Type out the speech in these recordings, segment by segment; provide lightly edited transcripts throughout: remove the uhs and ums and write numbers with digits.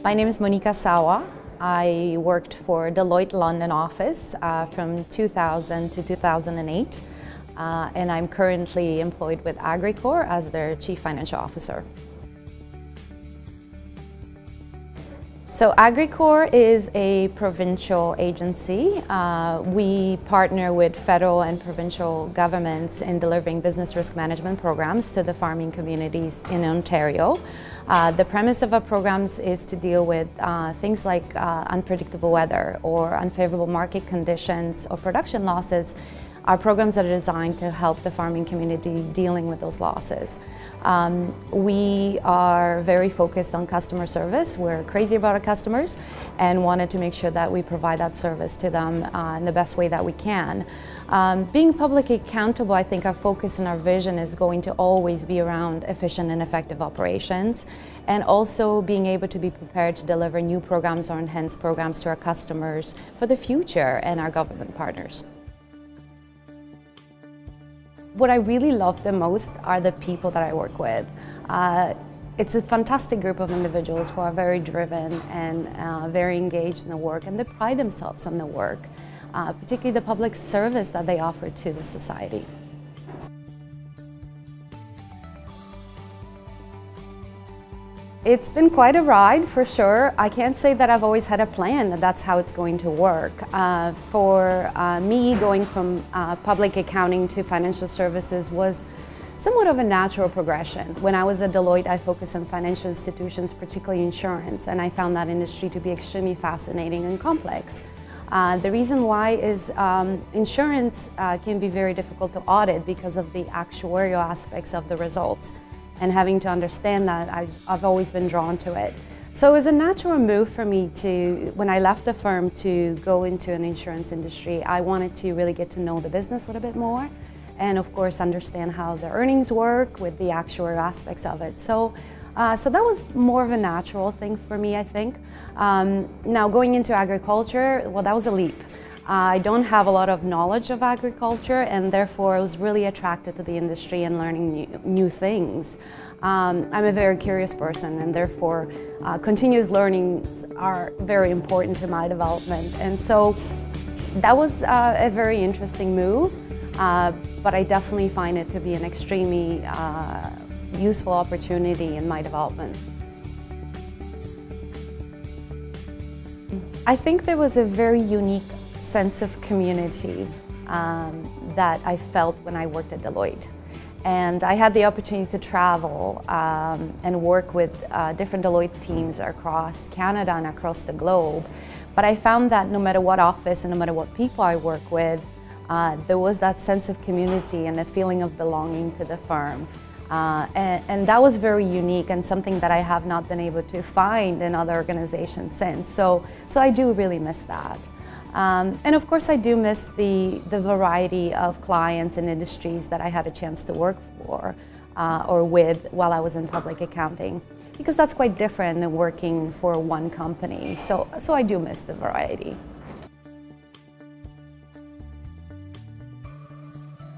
My name is Monika Sawa. I worked for Deloitte London office from 2000 to 2008, and I'm currently employed with Agricorp as their Chief Financial Officer. So Agricorp is a provincial agency. We partner with federal and provincial governments in delivering business risk management programs to the farming communities in Ontario. The premise of our programs is to deal with things like unpredictable weather or unfavorable market conditions or production losses. Our programs are designed to help the farming community dealing with those losses. We are very focused on customer service. We're crazy about our customers and wanted to make sure that we provide that service to them in the best way that we can. Being publicly accountable, I think our focus and our vision is going to always be around efficient and effective operations, and also being able to be prepared to deliver new programs or enhanced programs to our customers for the future and our government partners. What I really love the most are the people that I work with. It's a fantastic group of individuals who are very driven and very engaged in the work, and they pride themselves on the work, particularly the public service that they offer to the society. It's been quite a ride, for sure. I can't say that I've always had a plan that that's how it's going to work. For me, going from public accounting to financial services was somewhat of a natural progression. When I was at Deloitte, I focused on financial institutions, particularly insurance, and I found that industry to be extremely fascinating and complex. The reason why is insurance can be very difficult to audit because of the actuarial aspects of the results. And having to understand that, I've always been drawn to it. So it was a natural move for me to, when I left the firm, to go into an insurance industry. I wanted to really get to know the business a little bit more, and of course understand how the earnings work with the actuarial aspects of it. So that was more of a natural thing for me, I think. Now going into agriculture, well, that was a leap. I don't have a lot of knowledge of agriculture, and therefore I was really attracted to the industry and learning new things. I'm a very curious person, and therefore continuous learnings are very important to my development. And so that was a very interesting move, but I definitely find it to be an extremely useful opportunity in my development. I think there was a very unique sense of community that I felt when I worked at Deloitte. And I had the opportunity to travel and work with different Deloitte teams across Canada and across the globe. But I found that no matter what office and no matter what people I work with, there was that sense of community and a feeling of belonging to the firm. And that was very unique and something that I have not been able to find in other organizations since. So I do really miss that. And of course I do miss the variety of clients and industries that I had a chance to work for or with while I was in public accounting, because that's quite different than working for one company. So I do miss the variety.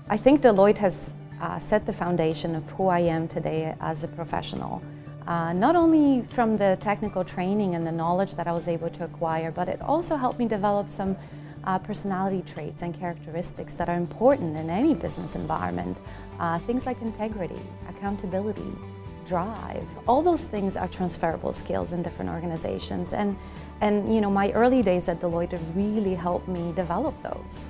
I think Deloitte has set the foundation of who I am today as a professional. Not only from the technical training and the knowledge that I was able to acquire, but it also helped me develop some personality traits and characteristics that are important in any business environment. Things like integrity, accountability, drive. All those things are transferable skills in different organizations. And you know, my early days at Deloitte really helped me develop those.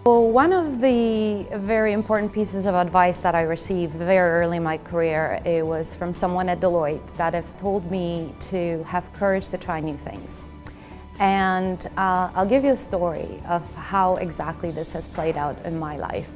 Well, one of the very important pieces of advice that I received very early in my career, it was from someone at Deloitte that has told me to have courage to try new things. And I'll give you a story of how exactly this has played out in my life.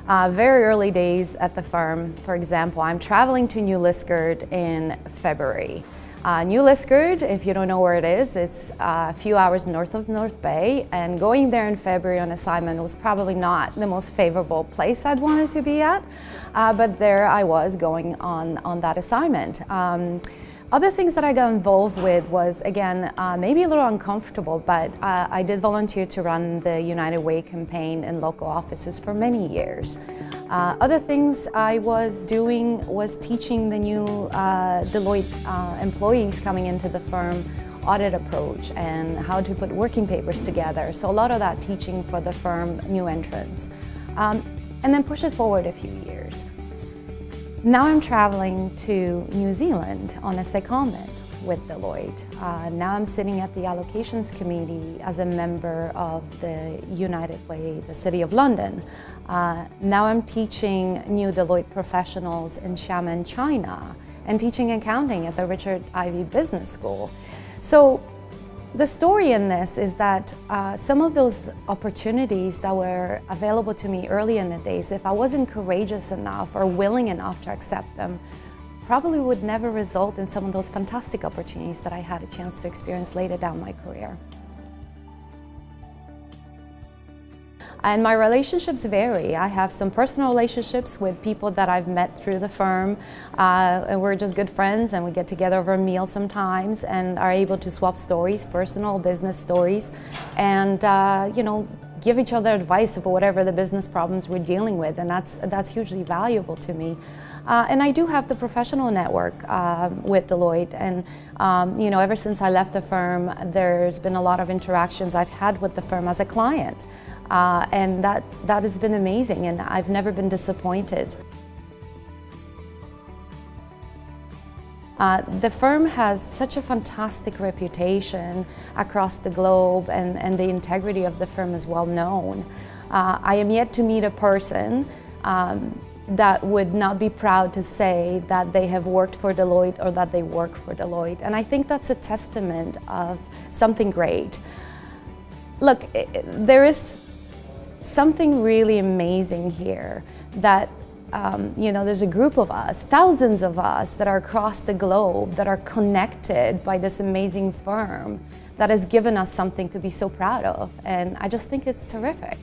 Very early days at the firm, for example, I'm traveling to New Liskeard in February. New Liskeard, if you don't know where it is, it's a few hours north of North Bay, and going there in February on assignment was probably not the most favorable place I'd wanted to be at, but there I was going on that assignment. Other things that I got involved with was, again, maybe a little uncomfortable, but I did volunteer to run the United Way campaign in local offices for many years. Other things I was doing was teaching the new Deloitte employees coming into the firm audit approach and how to put working papers together. So a lot of that teaching for the firm new entrants. And then push it forward a few years. Now I'm traveling to New Zealand on a secondment with Deloitte. Now I'm sitting at the allocations committee as a member of the United Way, the City of London. Now I'm teaching new Deloitte professionals in Xiamen, China, and teaching accounting at the Richard Ivey Business School. So the story in this is that some of those opportunities that were available to me early in the days, if I wasn't courageous enough or willing enough to accept them, probably would never result in some of those fantastic opportunities that I had a chance to experience later down my career. And my relationships vary. I have some personal relationships with people that I've met through the firm, and we're just good friends, and we get together over a meal sometimes and are able to swap stories, personal, business stories, and you know, give each other advice for whatever the business problems we're dealing with, and that's hugely valuable to me. And I do have the professional network with Deloitte, and you know, ever since I left the firm, there's been a lot of interactions I've had with the firm as a client. And that has been amazing, and I've never been disappointed. The firm has such a fantastic reputation across the globe, and the integrity of the firm is well known. I am yet to meet a person that would not be proud to say that they have worked for Deloitte or that they work for Deloitte, and I think that's a testament of something great. Look, there is something really amazing here that you know, there's a group of us, thousands of us that are across the globe that are connected by this amazing firm that has given us something to be so proud of, and I just think it's terrific.